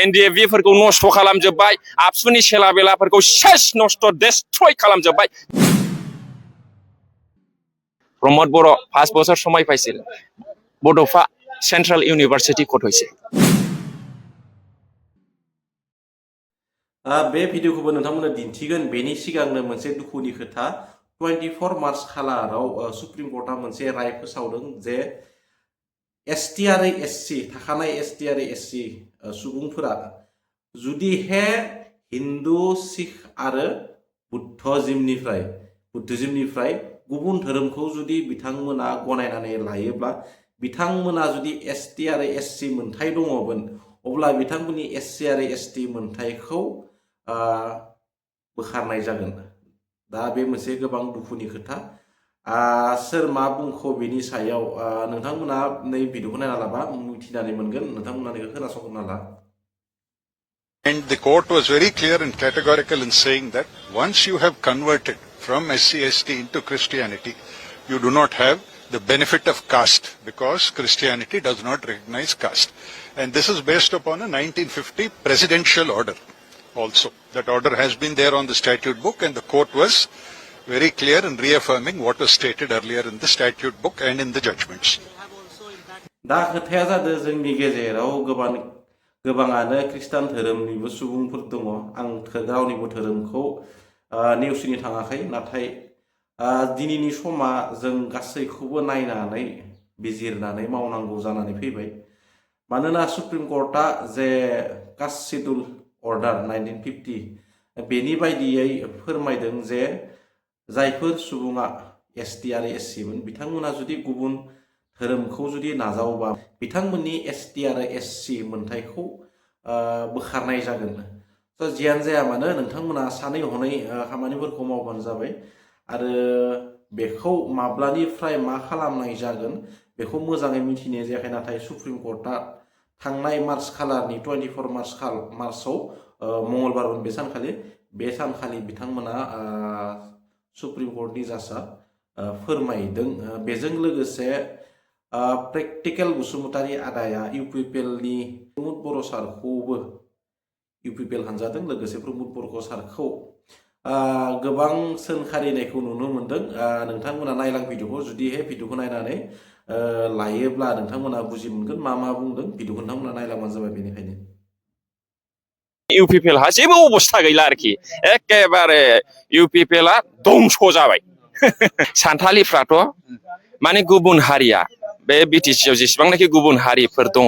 एनडिएफबिफोरखौ नस्थ' खालामजोब्बाय आबसुनि सेला बेलाफोरखौ सेस नस्थ' डेस्ट्रय खालामजोब्बाय प्रमद बर' 5 বছর সময় পাইছিল बड'फा सेन्ट्रेल इउनिभार्सिटी कट হইছে बे भिडिअखौबो नोंथांमोननो दिन्थिगोन बेनि सिगांनो मोनसे दुखुनि खोथा 24 मार्च खालाराव सुप्रिम कर्टआ मोनसे राय फोसावदों जे एसटि आरो एससि थाखानाय एसटि आरो एससि सुबुंफोरा जुदि हिन्दु सिख आरो बुद्धिज्मनिफ्राय गुबुन धोरोमखौ जुदि बिथांमोना गनायनानै लायोब्ला बिथांमोना जुदि एसटि आरो एससि मोनथाय दङमोन अब्ला बिथांमोननि एससि आरो एसटि मोनथायखौ बोखारनाय जागोन दा बे मोनसे गोबां दुखुनि खोथा सोर मा बुंखो बेनि सायाव नोंथांमोना नै भिडिअखौ नायना लाबा मिथिनानै मोनगोन नोंथांमोना बेखौ खोनासंना ला And the court was very clear and categorical in saying that once you have converted from SC/ST into Christianity, you do not have the benefit of caste because Christianity does not recognize caste. And this is based upon a 1950 presidential order also. That order has been there on the statute book and the court was very clear in reaffirming what was stated earlier in the statute book and in the judgments. दा खोथाया जादों जोंनि गेजेराव गोबाङानो खृष्टान धोरोमनिबो सुबुंफोर दङ आं रावनिबो धोरोमखौ नेवसिनो थाङाखै नाथाय दिनैनि समा जों गासैखौबो नायनानै बिजिरनानै मावनांगौ जानानै फैबाय मानोना सुप्रिम कर्टआ जे कास्ट शिड्युल अर्डार 1950 बेनि बायदियै फोरमायदों जे जायफोर सुबुङा एसटि आरो एससिमोन बिथांमोना जुदि गुबुन धोरोमखौ जुदि नाजावोबा बिथांमोननि एसटि आरो एससि मोनथायखौ बोखारनाय जागोन जियानो जाया मानो नोंथांमोना सानै हनै खामानिफोरखौ मावबानो जाबाय आरो बेखौ माब्लानिफ्राय मा खालामनाय जागोन बेखौ मोजाङै मिथिनाय जायाखै नाथाय सुप्रिम कर्टआ थांनाय मार्च खालारनि 24 मार्चआव मंगलबारमोन बे सानखालि बिथांमोना सुप्रिम कर्टनि जाजआ फोरमायदों बेजों लोगोसे प्रेक्टिकेल बसुमतारी आदाया इउपिपिएलनि प्रमद बर' सारखौबो इउपिपिएल हानजादों लोगोसे प्रमद बर' सारखौ गोबां सोंखारिनायखौ नुनो मोनदों नोंथांमोना नायलां भिडिअखौ जुदि भिडिअखौ नायनानै लायोब्ला नोंथांमोना बुजि मोनगोन मा बुंदों भिडिअखौ नोंथांमोना नायलांबानो जाबाय बेनिखायनो इउपिपिएलहा जेबो अबस्था गैला आरोखि एकेबारे इउपिपिएलआ दंस जाबाय सान्थालिफ्राथ' माने गुबुन हारिया बे बिटिसिआव जेसेबांनाखि गुबुन हारिफोर दङ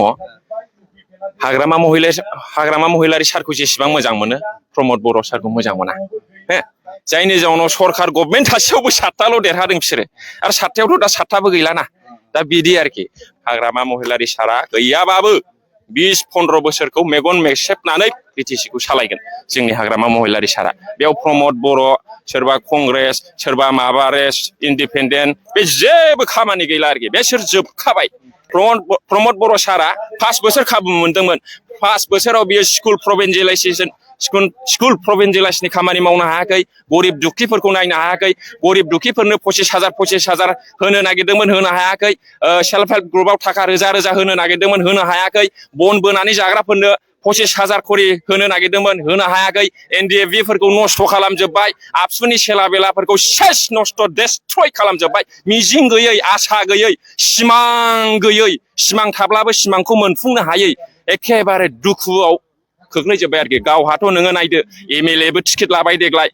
हाग्रामा महिलारि सारखौ जेसेबां मोजां मोनो प्रमद बर' सारखौ मोजां मोना जायनि जाउनाव सरकार गभर्नमेन्ट थासेयावबो 7टाल' देरहादों बिसोरो आरो 7टायावथ' दा 7टाबो गैलाना दा बिदि आरोखि हाग्रामा महिलारि सारा गैयाबाबो 20-15 बोसोरखौ मेगन मेसेबनानै बिटिसिखौ सालायगोन जोंनि हाग्रामा महिलारि सारा बेयाव प्रमद बर' सोरबा कंग्रेस सोरबा माबारेस इन्डिपेन्डेन्ट बे जेबो खामानि गैला आरोखि बेसोर जोबखाबाय प्रमद बर' सारा 5 बोसोर खाबु मोनदोंमोन 5 बोसोराव बियो स्कुल प्रभिन्सियेलाइजेसननि खामानि मावनो हायाखै गरिब दुखिफोरखौ नायनो हायाखै गरिब दुखिफोरनो 25,000 होनो नागिरदोंमोन होनो हायाखै सेल्फ हेल्प ग्रुपआव थाखा रोजा होनो नागिरदोंमोन होनो हायाखै बन बोनानै जाग्राफोरनो 25,000 खरि होनो नागिरदोंमन होनो हायाखै एनडिएफबिफोरखौ नस्थ' खालामजोब्बाय आबसुनि सेला बेलाफोरखौ सेस नस्थ' डेस्ट्रय खालामजोब्बाय मिजिं गैयै आसा गैयै सिमां थाब्लाबो सिमांखौ मोनफुंनो हायै एखेबारे दुखुआव खोख्लैजोब्बाय आरोखि गावहाथ' नोङो नायदो एमएलएबो टिकेट लाबाय देग्लाय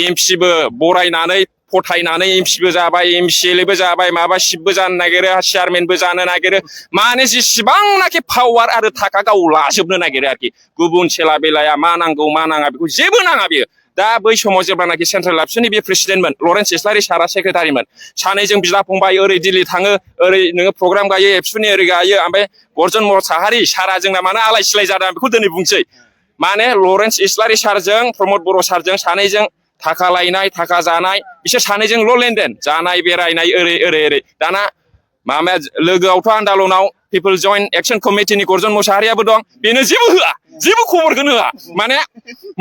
एमपिबो बरायनानै फथायनानै एमपिबो जाबाय एमसिएलएबो जाबाय माबा सिपबो जानो नागिरो चेयारमेनबो जानो नागिरो माने जेसेबांनाखि पावार आरो थाखा गाव लाजोबनो नागिरो आरोखि गुबुन सेला बेलाया मा नांगौ मा नाङा बेखौ जेबो नाङा बियो दा बै समाव जेब्लानाखि सेन्ट्रेल एबसुनि बे प्रेसिडेन्टमोन लरेन्स इस्लारि सारा सेक्रेटारिमोन सानैजों बिदा फंबाय ओरै दिल्ली थाङो ओरै नोङो प्रग्राम गायो एबसुनि ओरै गायो ओमफ्राय गर्जन मोसाहारि सारा जोंना मानो आलाय सिलाय जादों बेखौ दिनै बुंसै माने लरेन्स इस्लारि सारजों प्रमद बर' सारजों सानैजों थाखा लायनाय थाखा जानाय बिसोर सानैजोंल' लेनदेन जानाय बेरायनाय ओरै दाना माबाया लोगोआवथ' आन्दालनाव पिपल जइन्ट एक्सन कमिटिनि गर्जन मोसाहारियाबो दं बेनो जेबो होआ जेबो खबरखौनो होआ माने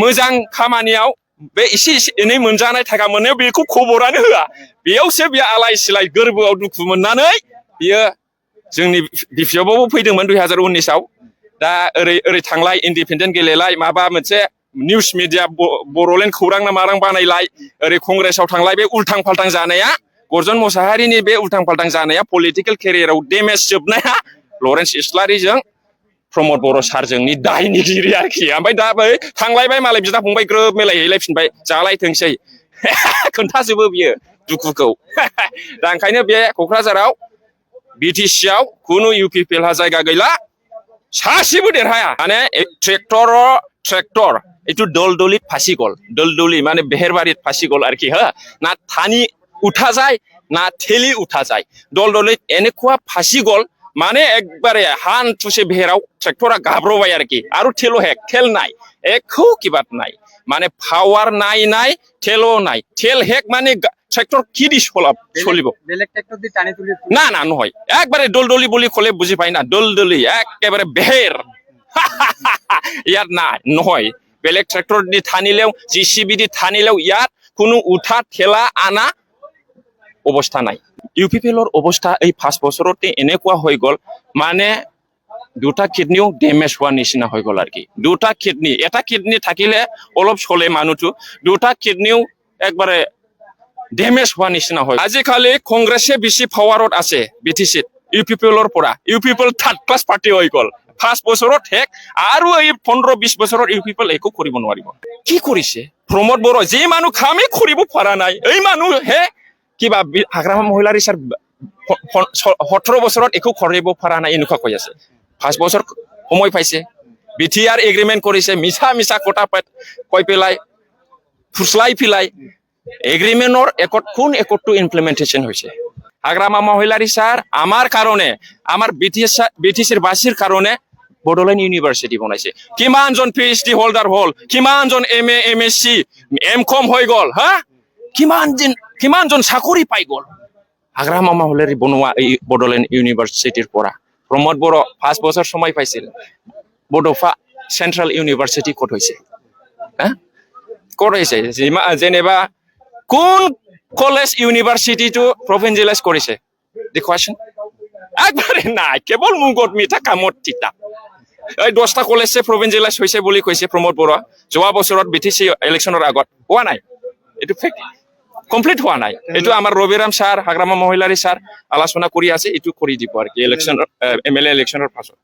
मोजां खामानियाव बे एसे एनै मोनजानाय थाखा मोननायाव बेखौ खबरानो होआ बेयावसो बियो आलाय सिलाय गोरबोआव दुखु मोननानै बियो जोंनि बिपिएफआवबो फैदोंमोन 2019आव दा ओरै थांलाय इन्डिपेन्डेन्ट गेलेलाय माबा मोनसे निउस मिडिया बर'लेण्ड खौरां ना मारां बानायलाय ओरै कंग्रेसाव थांलाय बे उल्थां फाल्थां जानाया गर्जन मोसाहारिनि बे उल्थां फाल्थां जानाया पलिटिकेल केरियाराव डेमेज जोबनाया लरेन्स इस्लारिजों प्रमद बर' सारजोंनि दायनिगिरि आरोखि ओमफ्राय दा बै थांलायबाय मालाय बिदा फंबाय ग्रोब मिलायहैलायफिनबाय जालायथोंसै खोन्थाजोबो बियो दुखुखौ दा ओंखायनो बे क'क्राझाराव BTC आव खुनु UPPLहा जायगा गैला सासेबो देरहाया माने ट्रेक्टर এইটো দলদলিত ফাঁসি গল দলদলি মানে বেহেরবাড়িত ফাঁসি গল আরকি হ্যাঁ না থানি উঠা যায় না ঠেলি উঠা যায় দলদলিত এনেকুৱা ফাঁসি গল মানে একবারে হান থুসে বেহেরাव ট্রেক্টরা গাব্রবায় আরকি আৰু ঠেলো হেক ঠেল নাই একো কিবাত নাই মানে পাওয়ার নাই ঠেলো নাই ঠেল হেক মানে ট্রেক্টর কি দি চলিব বেলেগ ট্রেক্টর দি টানি তুলি না নহয় একবারে দলদলি বলি কলে বুঝি পাই না দলদলি একেবারে বেহের ইয়াত নাই নহয় বেলেগ ট্রেক্টর দি থানিলেও JCB দি থানিলেও ইয়াত কোনো উঠা ঠেলা আনা অবস্থা নাই UPPLৰ অবস্থা এই 5 বছৰতে এনেকুৱা হৈ গল মানে দুটা কিডনিও ড্যামেজ হোৱা নিচিনা হৈ গল আরকি দুটা কিডনি এটা কিডনি থাকিলে অলপ চলে মানুহটো দুটা কিডনিও একবারে ড্যামেজ হোৱা নিচিনা হয় আজিকালি কংগ্ৰেছে বেছি পাৱাৰত আছে BTCত UPPLৰ পৰা UPPL থাৰ্ড ক্লাছ পাৰ্টি হৈ গল 5 বছৰত হেক আৰু এই 15-20 বছৰত UPPL একো কৰিব নোৱাৰিব কি কৰিছে প্ৰমোদ বড়ো যে মানুহ কামে কৰিব পৰা নাই এই মানুহ হে কিবা হাগ্ৰামা মহিলাৰ স্যাৰ 17 বছৰত একো কৰিব পৰা নাই এনেকুৱা কৈ আছে 5 বছৰ সময় পাইছে BTR এগ্ৰিমেন্ট কৰিছে মিছা কোটা কৈ পেলাই ফুসলাই ফিলাই এগ্রিমেন্টর কোন একটু ইমপ্লিমেন্টেশন হয়েছে হাগ্রামা মহিলারি স্যার আমার কারণে আমার BTCৰ বাসীর কারণে বড়োলেণ্ড ইউনিভার্সিটি বনাইছে কিমানজন PhD হোল্ডার হল কিমানজন MA MSc MCom হৈ গল হ্যাঁ কিমানজন চাকৰি পাই গল হাগ্রামা মহিলারি বনোৱা এই বড়োলেণ্ড ইউনিভার্সিটিৰ পৰা প্ৰমোদ বড়ো 5 বছৰ সময় পাইছিল বড়োফা সেন্ট্রাল ইউনিভার্সিটি কত হয়েছে হ্যাঁ কত হয়েছে যেনেবা কোন কলেজ ইউনিভার্সিটি টু প্রভিন্সিয়ালাইজ করেছে দি কোয়েশ্চন একবারে নাই কেবল মুগত মিঠা কামত তিতা এই 10টা কলেজে প্রভিন্সিয়ালাইজ হয়েছে বলি কৈছে প্রমোদ বড়ো যোৱা বছৰত BTC ইলেকশনৰ আগত হোৱা নাই এটো ফেক্ট কমপ্লিট হোৱা নাই এটো আমাৰ ৰবিৰাম স্যার হাগ্ৰামা মহিলাৰী স্যার আলোচনা কৰি আছে এটো কৰি দিব আৰু কি ইলেকশন MLA ইলেকশনৰ পাছত